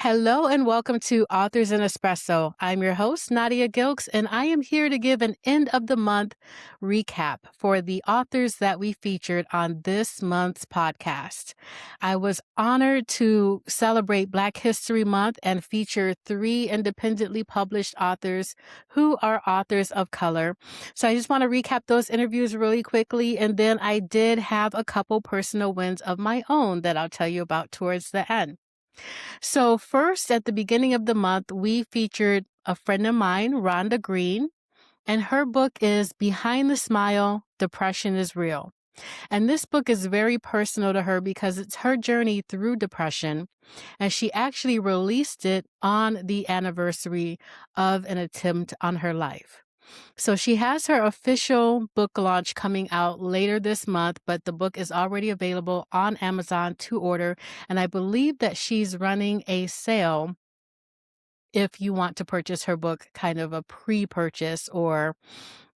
Hello and welcome to Authors in Espresso. I'm your host, Nadia Gilkes, and I am here to give an end of the month recap for the authors that we featured on this month's podcast. I was honored to celebrate Black History Month and feature three independently published authors who are authors of color. So I just want to recap those interviews really quickly, and then I did have a couple personal wins of my own that I'll tell you about towards the end. So, first, at the beginning of the month, we featured a friend of mine, Rhonda Green, and her book is Behind the Smile, Depression is Real. And this book is very personal to her because it's her journey through depression. And she actually released it on the anniversary of an attempt on her life. So she has her official book launch coming out later this month, but the book is already available on Amazon to order. And I believe that she's running a sale if you want to purchase her book, kind of a pre-purchase or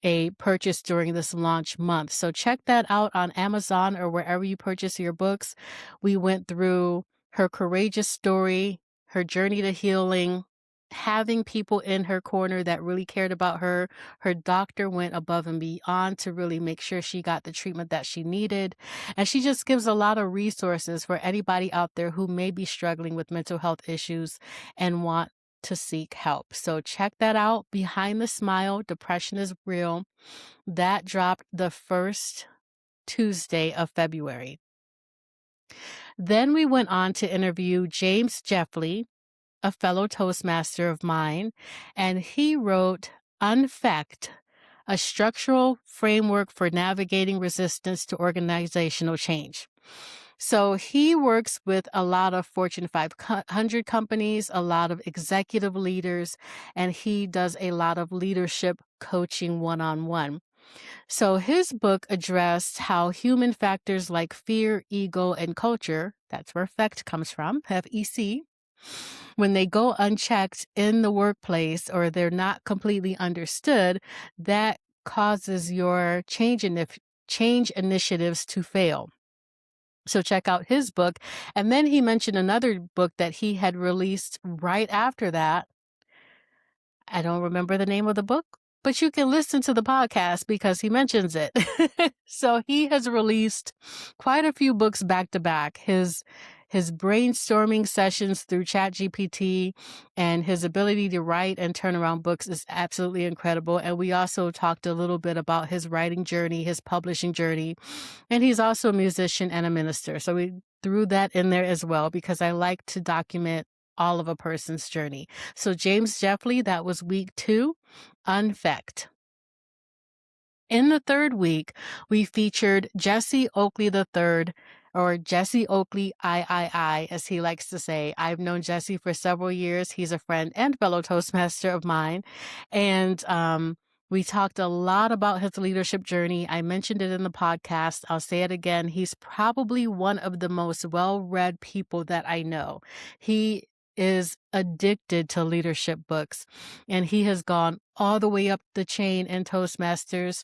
a purchase during this launch month. So check that out on Amazon or wherever you purchase your books. We went through her courageous story, her journey to healing, having people in her corner that really cared about her. Her doctor went above and beyond to really make sure she got the treatment that she needed. And she just gives a lot of resources for anybody out there who may be struggling with mental health issues and want to seek help. So check that out. Behind the Smile, Depression is Real. That dropped the first Tuesday of February. Then we went on to interview James Jeffley, a fellow Toastmaster of mine, and he wrote Unfect, a structural framework for navigating resistance to organizational change. So he works with a lot of Fortune 500 companies, a lot of executive leaders, and he does a lot of leadership coaching one-on-one. So his book addressed how human factors like fear, ego, and culture, that's where FECT comes from, FEC, when they go unchecked in the workplace or they're not completely understood, that causes your change initiatives to fail. So check out his book. And then he mentioned another book that he had released right after that. I don't remember the name of the book, but you can listen to the podcast because he mentions it. So he has released quite a few books back to back. His brainstorming sessions through ChatGPT and his ability to write and turn around books is absolutely incredible. And we also talked a little bit about his writing journey, his publishing journey, and he's also a musician and a minister. So we threw that in there as well because I like to document all of a person's journey. So James Jeffley, that was week 2, Unfect. In the third week, we featured Jesse Oakley III, or Jesse Oakley III, as he likes to say. I've known Jesse for several years. He's a friend and fellow Toastmaster of mine. And we talked a lot about his leadership journey. I mentioned it in the podcast. I'll say it again. He's probably one of the most well-read people that I know. He is addicted to leadership books, and he has gone all the way up the chain in Toastmasters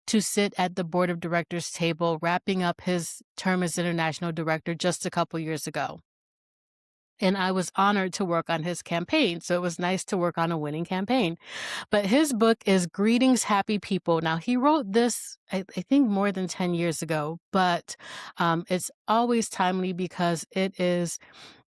to sit at the board of directors table, wrapping up his term as international director just a couple years ago. And I was honored to work on his campaign. So it was nice to work on a winning campaign. But his book is Greetings, Happy People. Now, he wrote this, I think, more than 10 years ago, but it's always timely because it is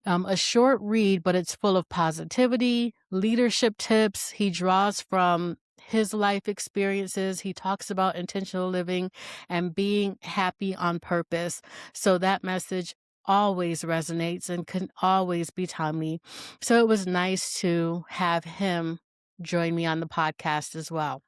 a short read, but it's full of positivity, leadership tips. He draws from his life experiences. He talks about intentional living and being happy on purpose. So that message always resonates and can always be timely. So it was nice to have him join me on the podcast as well.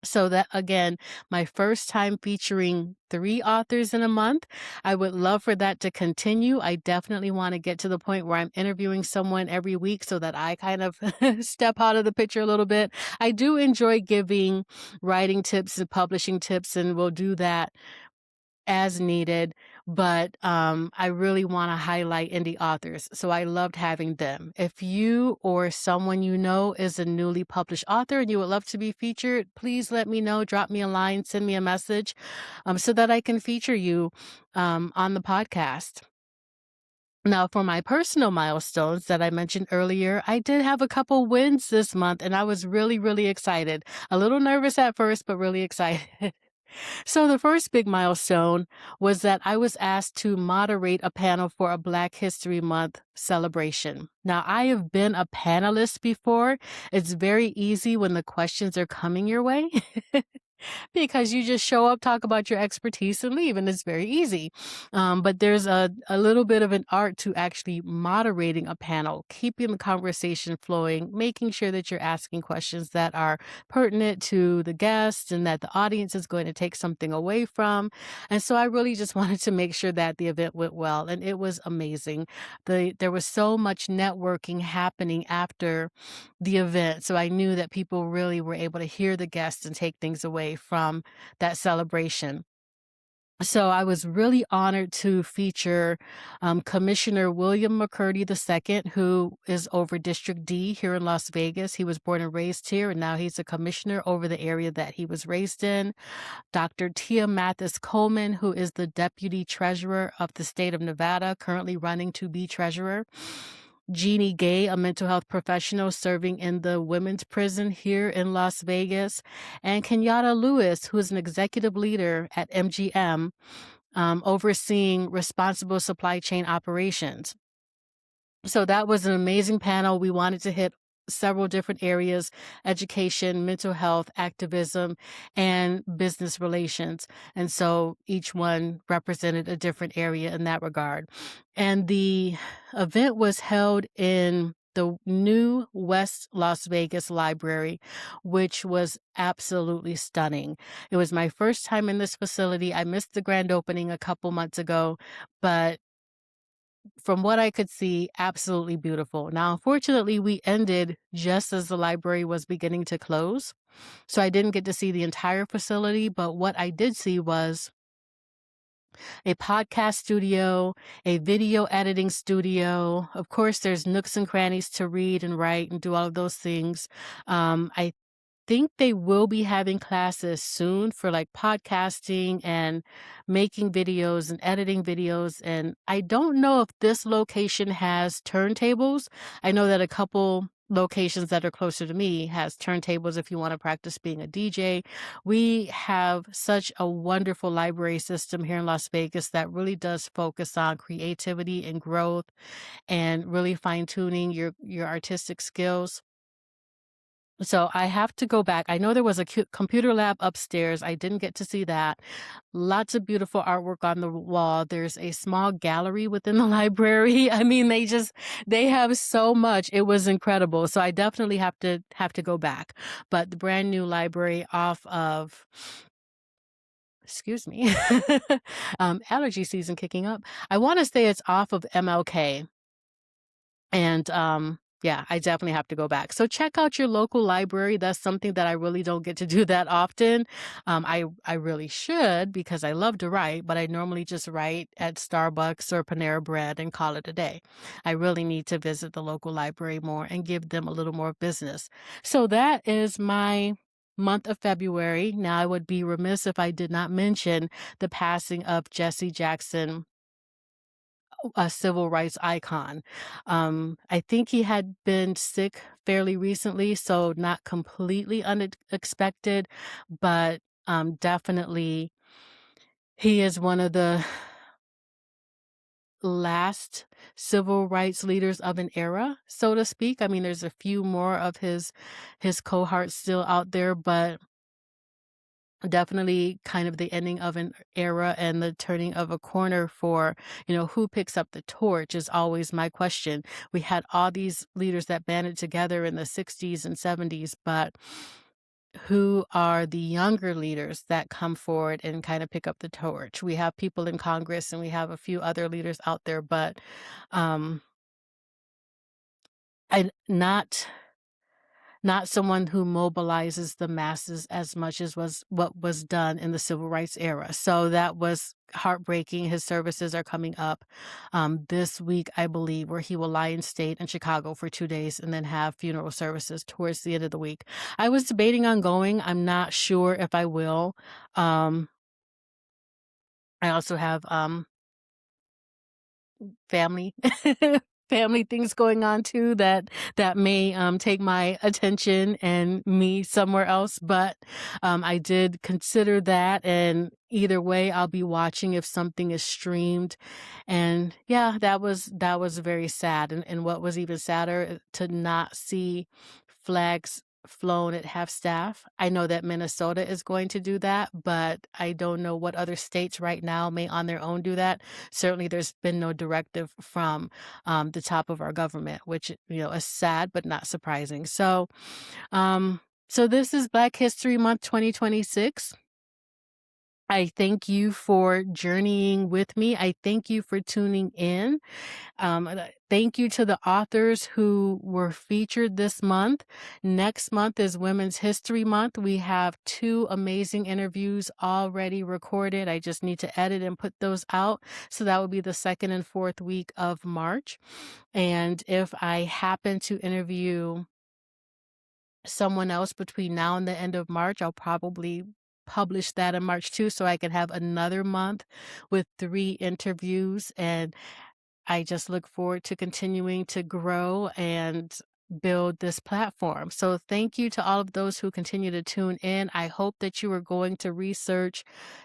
So that, again, my first time featuring 3 authors in a month. I would love for that to continue. I definitely want to get to the point where I'm interviewing someone every week so that I kind of step out of the picture a little bit. I do enjoy giving writing tips and publishing tips, and we'll do that as needed, but I really want to highlight indie authors. So I loved having them. If you or someone you know is a newly published author and you would love to be featured, please let me know. Drop me a line, send me a message so that I can feature you on the podcast. Now, for my personal milestones that I mentioned earlier, I did have a couple wins this month, and I was really, really excited. A little nervous at first, but really excited. So, the first big milestone was that I was asked to moderate a panel for a Black History Month celebration. Now, I have been a panelist before. It's very easy when the questions are coming your way. Because you just show up, talk about your expertise, and leave, and it's very easy. But there's a little bit of an art to actually moderating a panel, keeping the conversation flowing, making sure that you're asking questions that are pertinent to the guests and that the audience is going to take something away from. And so I really just wanted to make sure that the event went well, and it was amazing. There was so much networking happening after the event. So I knew that people really were able to hear the guests and take things away from that celebration. So I was really honored to feature Commissioner William McCurdy II, who is over District D here in Las Vegas. He was born and raised here, and now he's a commissioner over the area that he was raised in. Dr. Tia Mathis Coleman, who is the Deputy Treasurer of the state of Nevada, currently running to be Treasurer. Jeannie Gay, a mental health professional serving in the women's prison here in Las Vegas, and Kenyatta Lewis, who is an executive leader at MGM, overseeing responsible supply chain operations. So that was an amazing panel. We wanted to hit several different areas: education, mental health, activism, and business relations. And so each one represented a different area in that regard. And the event was held in the new West Las Vegas Library, which was absolutely stunning. It was my first time in this facility. I missed the grand opening a couple months ago, but from what I could see, absolutely beautiful. Now, unfortunately, we ended just as the library was beginning to close. So I didn't get to see the entire facility, but what I did see was a podcast studio, a video editing studio. Of course, there's nooks and crannies to read and write and do all of those things. I think they will be having classes soon for like podcasting and making videos and editing videos. And I don't know if this location has turntables. I know that a couple locations that are closer to me has turntables if you want to practice being a DJ. We have such a wonderful library system here in Las Vegas that really does focus on creativity and growth and really fine tuning your artistic skills. So I have to go back. I know there was a computer lab upstairs. I didn't get to see that. Lots of beautiful artwork on the wall. There's a small gallery within the library. I mean, they have so much. It was incredible. So I definitely have to go back. But the brand new library off of, excuse me, allergy season kicking up. I want to say it's off of MLK. And yeah, I definitely have to go back. So check out your local library. That's something that I really don't get to do that often. I really should because I love to write, but I normally just write at Starbucks or Panera Bread and call it a day. I really need to visit the local library more and give them a little more business. So that is my month of February. Now, I would be remiss if I did not mention the passing of Jesse Jackson, a civil rights icon. I think he had been sick fairly recently, so not completely unexpected, but definitely he is one of the last civil rights leaders of an era, so to speak. I mean, there's a few more of his cohorts still out there, but definitely kind of the ending of an era and the turning of a corner for, who picks up the torch is always my question. We had all these leaders that banded together in the 60s and 70s, but who are the younger leaders that come forward and kind of pick up the torch? We have people in Congress and we have a few other leaders out there, but um, I not someone who mobilizes the masses as much as was what was done in the civil rights era. So that was heartbreaking. His services are coming up this week, I believe, where he will lie in state in Chicago for 2 days and then have funeral services towards the end of the week. I was debating on going. I'm not sure if I will. I also have family family things going on too that may, take my attention and me somewhere else, but, I did consider that, and either way, I'll be watching if something is streamed, and yeah, that was very sad, and what was even sadder, to not see flags flown at half-staff. I know that Minnesota is going to do that, but I don't know what other states right now may on their own do that. Certainly, there's been no directive from, the top of our government, which, is sad but not surprising. So this is Black History Month 2026. I thank you for journeying with me. I thank you for tuning in. Thank you to the authors who were featured this month. Next month is Women's History Month. We have two amazing interviews already recorded. I just need to edit and put those out. So that would be the second and fourth week of March. And if I happen to interview someone else between now and the end of March, I'll probably publish that in March too, so I can have another month with 3 interviews, and I just look forward to continuing to grow and build this platform. So thank you to all of those who continue to tune in. I hope that you are going to research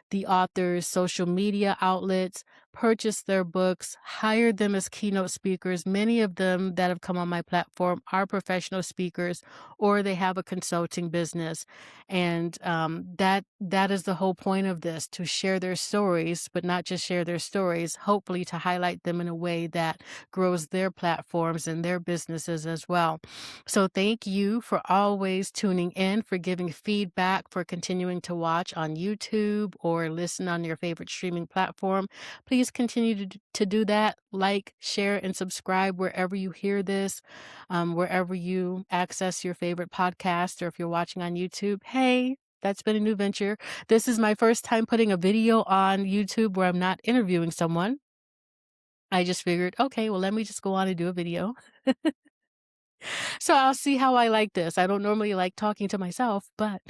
the author's social media outlets, purchase their books, hire them as keynote speakers. Many of them that have come on my platform are professional speakers, or they have a consulting business. And that is the whole point of this, to share their stories, but not just share their stories, hopefully to highlight them in a way that grows their platforms and their businesses as well. So thank you for always tuning in, for giving feedback, for continuing to watch on YouTube or listen on your favorite streaming platform. Please continue to do that. Like, share, and subscribe wherever you hear this, wherever you access your favorite podcast, or if you're watching on YouTube. Hey, that's been a new venture. This is my first time putting a video on YouTube where I'm not interviewing someone. I just figured, okay, well, let me just go on and do a video. So I'll see how I like this. I don't normally like talking to myself, but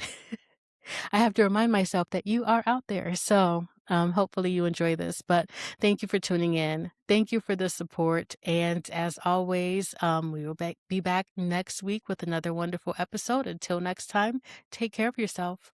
I have to remind myself that you are out there. So hopefully you enjoy this. But thank you for tuning in. Thank you for the support. And as always, we will be back next week with another wonderful episode. Until next time, take care of yourself.